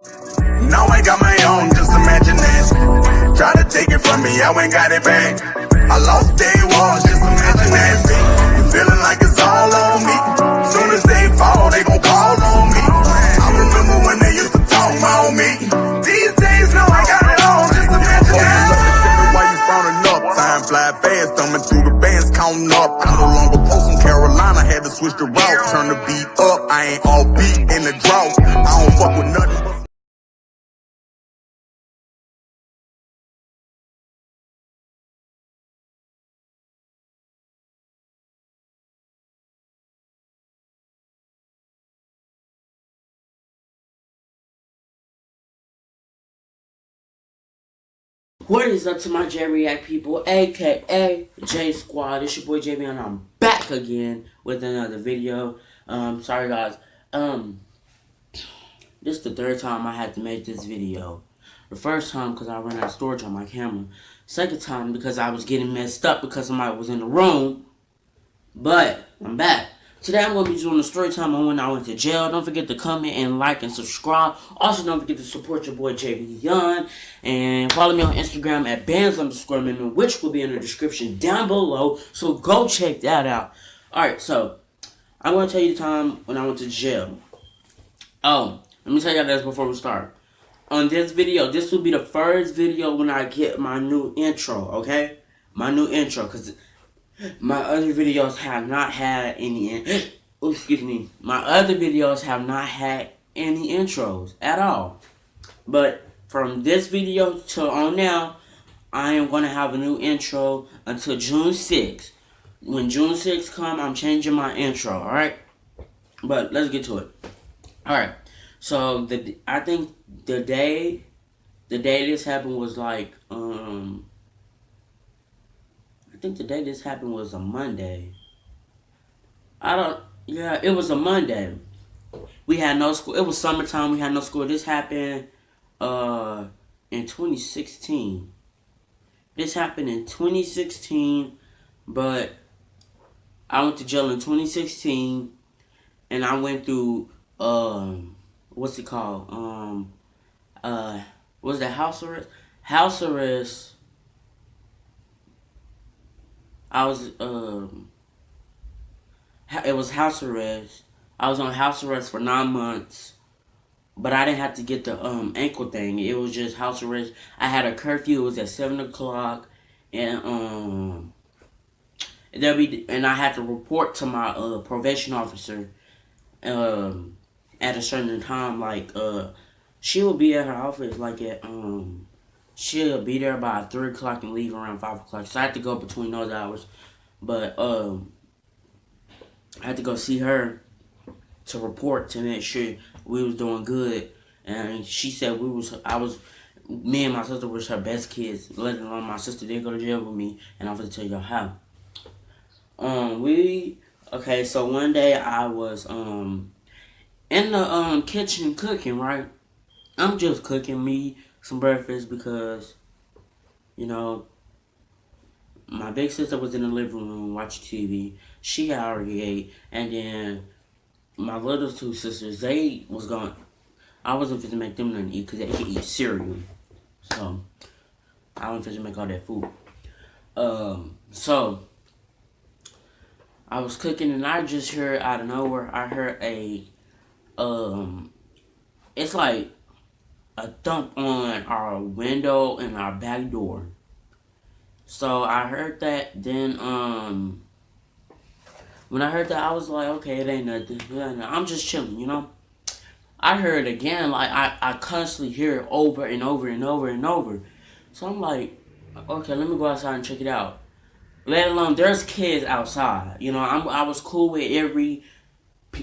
Now I got my own, just imagine that. Try to take it from me, I ain't got it back. I lost day one, just imagine that. You feeling like it's all on me. Soon as they fall, they gon' call on me. I remember when they used to talk about me. These days, now I got it all, just imagine that. Why you frowning up? Time fly fast, thumbing through the bands, counting up. I'm no longer posting Carolina, had to switch the route. Turn the beat up, I ain't all beat in the drought. I don't fuck with nothing but What is up to my J React people, aka J Squad? It's your boy JB and I'm back again with another video. Sorry guys. This is the third time I had to make this video. The first time because I ran out of storage on my camera. Second time because I was getting messed up because somebody was in the room. But I'm back. Today I'm going to be doing a story time on when I went to jail. Don't forget to comment and like and subscribe. Also don't forget to support your boy JB Young. And follow me on Instagram at bands_meme, which will be in the description down below. So go check that out. Alright, so I'm going to tell you the time when I went to jail. Oh, let me tell you this before we start. On this video, this will be the first video when I get my new intro, okay? My new intro, because my other videos have not had any, my other videos have not had any intros at all. But from this video till on now, I am going to have a new intro until June 6th. When June 6th come, I'm changing my intro, alright? But let's get to it. Alright, so I think the day this happened was like, I think the day this happened was a Monday. It was a Monday. We had no school. It was summertime. We had no school. This happened in 2016. This happened in 2016, but I went to jail in 2016, and I went through, what's it called? Was that house arrest? House arrest. It was house arrest. I was on house arrest for 9 months, but I didn't have to get the ankle thing. It was just house arrest. I had a curfew. It was at 7 o'clock, and I had to report to my probation officer at a certain time. Like she will be at her office like at she'll be there by 3 o'clock and leave around 5 o'clock. So I had to go between those hours. But I had to go see her to report to make sure we was doing good. And she said me and my sister was her best kids. Let alone my sister did go to jail with me. And I'm going to tell y'all how. Okay, so one day I was in the kitchen cooking, right? I'm just cooking me some breakfast because, you know, my big sister was in the living room watching TV. She had already ate. And then my little two sisters, I wasn't fit to make them nothing to eat because they could eat cereal. So, I wasn't fit to make all that food. So, I was cooking and I just heard out of nowhere, I heard it's like a thump on our window and our back door. So I heard that. Then when I heard that, I was like, okay, it ain't nothing. I'm just chilling, you know. I heard it again, like I constantly hear it over and over and over and over. So I'm like, okay, let me go outside and check it out. Let alone there's kids outside. You know, I was cool with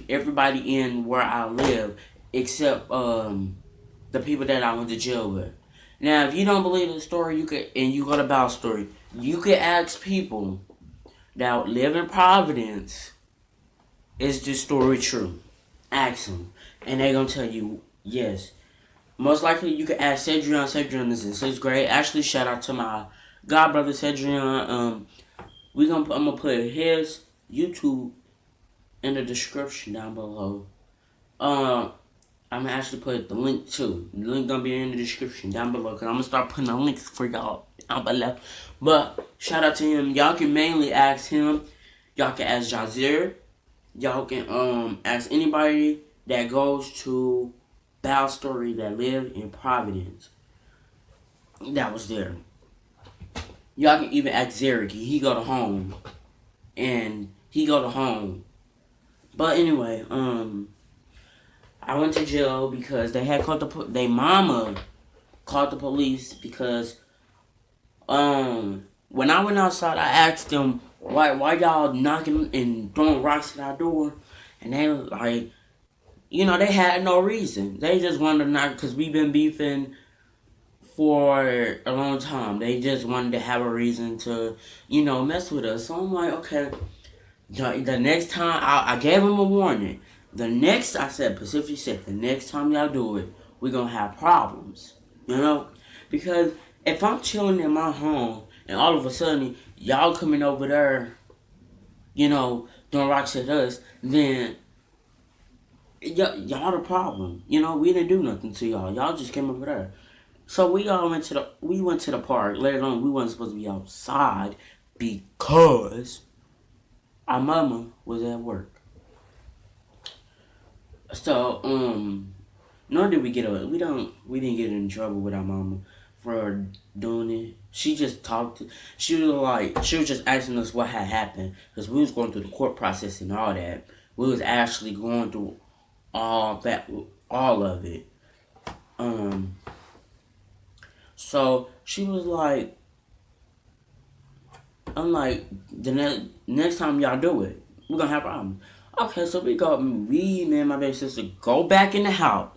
everybody in where I live except the people that I went to jail with. Now, if you don't believe the story, you go to Bow's story, you could ask people that live in Providence, is this story true? Ask them, and they're gonna tell you yes. Most likely, you could ask Cedrion. Cedrion is in 6th grade. Actually, shout out to my god brother Cedrion. I'm gonna put his YouTube in the description down below. I'm gonna actually put the link too. The link gonna be in the description down below, because I'm gonna start putting the links for y'all down below. But shout out to him. Y'all can mainly ask him. Y'all can ask Jazir. Y'all can ask anybody that goes to Bow Story that live in Providence that was there. Y'all can even ask Zarek. He go to home. And he go to home. But anyway, I went to jail because they had called their mama called the police because when I went outside, I asked them why y'all knocking and throwing rocks at our door, and they like, they had no reason. They just wanted to knock because we've been beefing for a long time. They just wanted to have a reason to, mess with us. So I'm like, okay. The next time, I gave them a warning. I specifically said, the next time y'all do it, we're going to have problems. Because if I'm chilling in my home, and all of a sudden, y'all coming over there, throwing rocks at us, then y'all the problem. We didn't do nothing to y'all. Y'all just came over there. So we went to the park. Later on, we wasn't supposed to be outside because our mama was at work. So, nor did we didn't get in trouble with our mama for doing it. She just she was just asking us what had happened, because we was going through the court process and all that. We was actually going through all of it. So she was like, I'm like, the next time y'all do it, we're gonna have problems. Okay, so me and my baby sister go back in the house.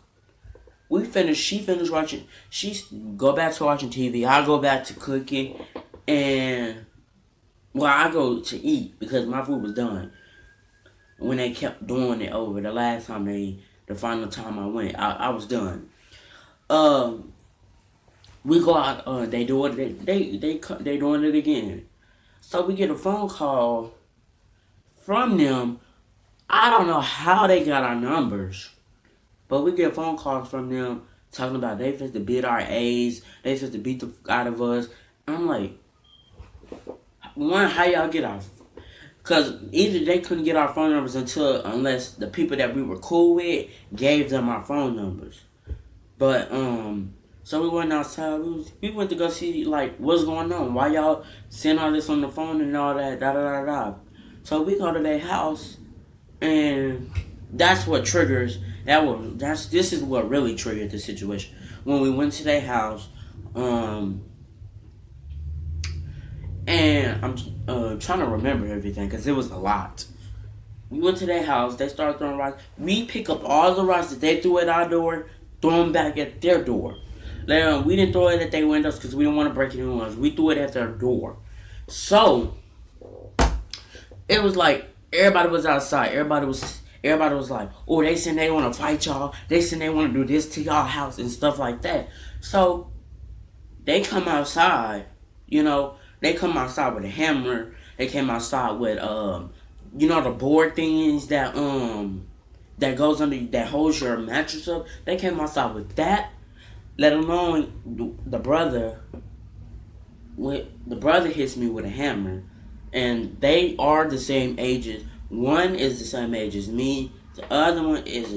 She finished watching, go back to watching TV, I go back to cooking, and, I go to eat, because my food was done. When they kept doing it over, the final time I went, I was done. We go out, they do it, they doing it again. So we get a phone call from them. I don't know how they got our numbers, but we get phone calls from them talking about they supposed to beat our A's, they supposed to beat the out of us. I'm like, one, how y'all get our? Because either they couldn't get our phone numbers unless the people that we were cool with gave them our phone numbers. But so we went outside. We went to go see what's going on. Why y'all send all this on the phone and all that, da da da da. So we go to their house, and that's what triggers. This is what really triggered the situation. When we went to their house, and I'm trying to remember everything because it was a lot. We went to their house. They started throwing rocks. We pick up all the rocks that they threw at our door, throw them back at their door. We didn't throw it at their windows because we didn't want to break any windows. We threw it at their door. So it was like everybody was outside. Everybody was like, oh, they saying they want to fight y'all. They saying they want to do this to y'all house and stuff like that. So they come outside, They come outside with a hammer. They came outside with the board things that goes under, that holds your mattress up. They came outside with that. Let alone the brother hits me with a hammer, and they are the same ages. One is the same age as me. The other one is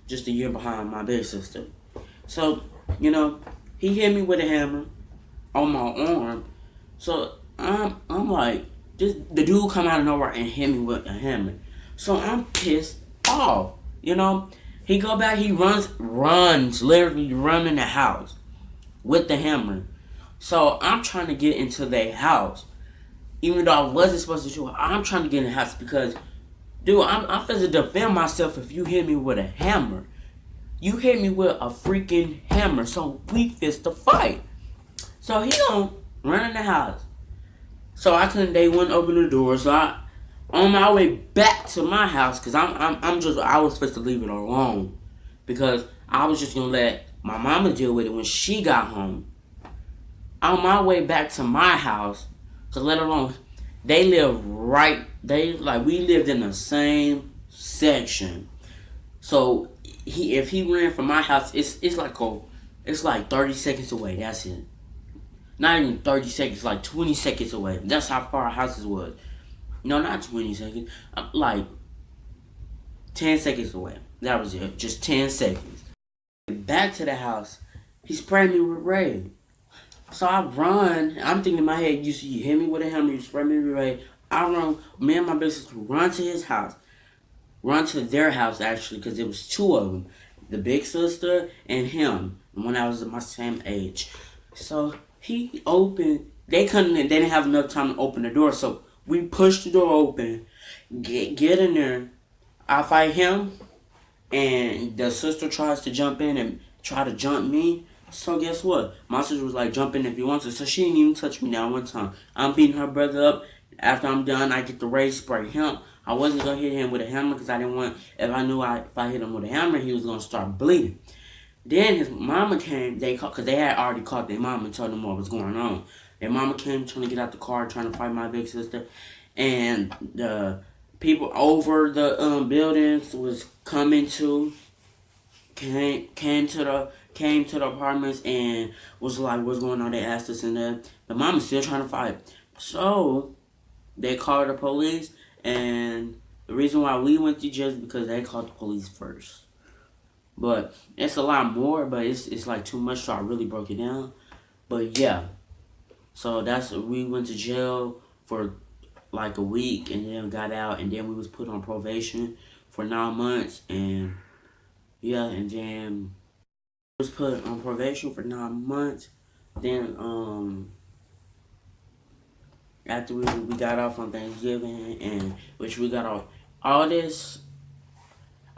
just a year behind my big sister. So, he hit me with a hammer on my arm. So I'm like, the dude come out of nowhere and hit me with a hammer. So I'm pissed off, He go back, he runs, literally run in the house with the hammer. So I'm trying to get into their house. Even though I wasn't supposed to do it, I'm trying to get in the house because, dude, I'm supposed to defend myself if you hit me with a hammer. You hit me with a freaking hammer, so we fist to fight. So he don't run in the house. So they wouldn't open the door, so on my way back to my house, because I was supposed to leave it alone, because I was just going to let my mama deal with it when she got home. On my way back to my house, because let alone, we lived in the same section. So if he ran from my house, it's like 30 seconds away. That's it. Not even 30 seconds, like 20 seconds away. That's how far our houses was. No, not 20 seconds. Like 10 seconds away. That was it. Just 10 seconds. Back to the house. He sprayed me with Ray. So I run. I'm thinking in my head, you hit me with a hammer, you spray me with Ray. I run. Me and my big sister run to his house. Run to their house, actually, because it was two of them. The big sister and him. When I was my same age. So he opened. They didn't have enough time to open the door. So we pushed the door open. Get in there. I fight him. And the sister tries to jump in and try to jump me. So guess what? My sister was like, jump in if you want to. So she didn't even touch me that one time. I'm beating her brother up. After I'm done, I get the Ray spray him. I wasn't going to hit him with a hammer because I didn't want, if I hit him with a hammer, he was going to start bleeding. Then his mama came, because they had already caught their mama and told them what was going on. Their mama came trying to get out the car, trying to fight my big sister. And the people over the buildings was coming to, came to the apartments and was like, what's going on? They asked us, and the mama's still trying to fight. So they called the police, and the reason why we went to jail is because they called the police first. But it's a lot more, but it's like too much, so I really broke it down. But yeah, so we went to jail for like a week, and then got out, and then we was put on probation for 9 months, and yeah, and then was put on probation for 9 months. Then after we got off on Thanksgiving, and which we got off all this.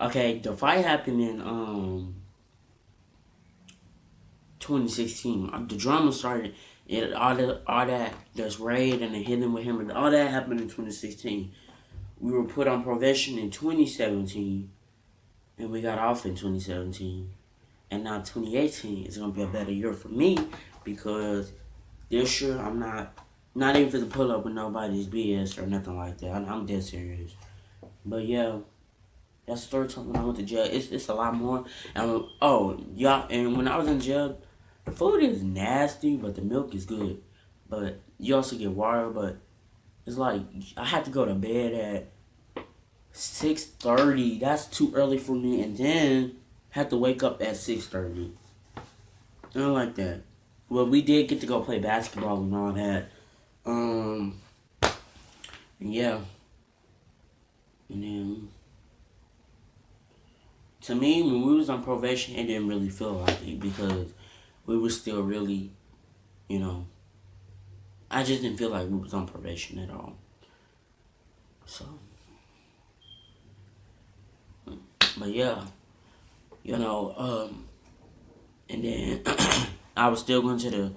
Okay, the fight happened in 2016. The drama started. All that this raid and the hitting with him, all that happened in 2016. We were put on probation in 2017, and we got off in 2017. And now 2018 is gonna be a better year for me because this year I'm not even for to pull up with nobody's BS or nothing like that. I'm dead serious. But yeah, that's the third time when I went to jail. It's a lot more. And and when I was in jail, the food is nasty, but the milk is good. But you also get water, but it's like I had to go to bed at 6:30. That's too early for me, and then had to wake up at 6:30. I don't like that. Well, we did get to go play basketball and all that. Yeah. And then, to me, when we was on probation, it didn't really feel like it because we were still really, I just didn't feel like we was on probation at all. So, but yeah, and then I was still going to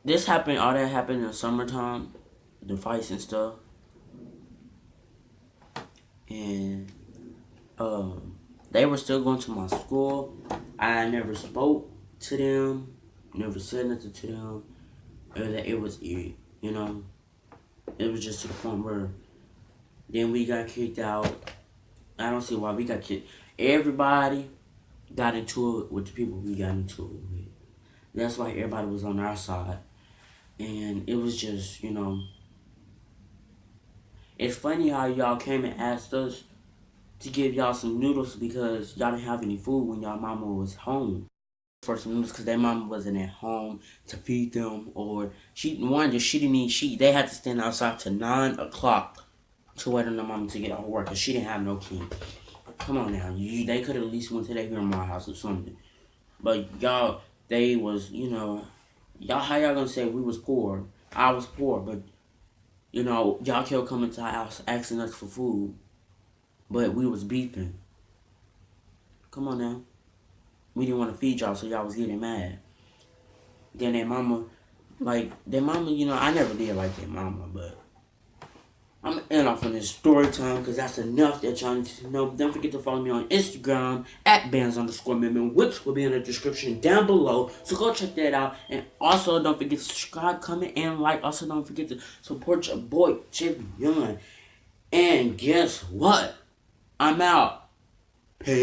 all that happened in the summertime, the fights and stuff. And they were still going to my school. I never spoke to them, never said nothing to them. It was It was just to the point where then we got kicked out. I don't see why we got kicked. Everybody got into it with the people we got into it with. That's why everybody was on our side. And it was just, it's funny how y'all came and asked us to give y'all some noodles because y'all didn't have any food when y'all mama was home. For some noodles because their mama wasn't at home to feed them, or she didn't eat. They had to stand outside till 9 o'clock to wait on their mama to get out of work because she didn't have no key. Come on now, they could have at least went to their grandma's house or something. But y'all, they was, y'all, how y'all gonna say we was poor? I was poor, but y'all kept coming to our house asking us for food, but we was beefing. Come on now. We didn't want to feed y'all, so y'all was getting mad. Then their mama, I never did like their mama, but I'm going to end off on this story time because that's enough that y'all need to know. Don't forget to follow me on Instagram at bands_memon, which will be in the description down below. So go check that out. And also don't forget to subscribe, comment, and like. Also don't forget to support your boy, Chip Young. And guess what? I'm out. Peace.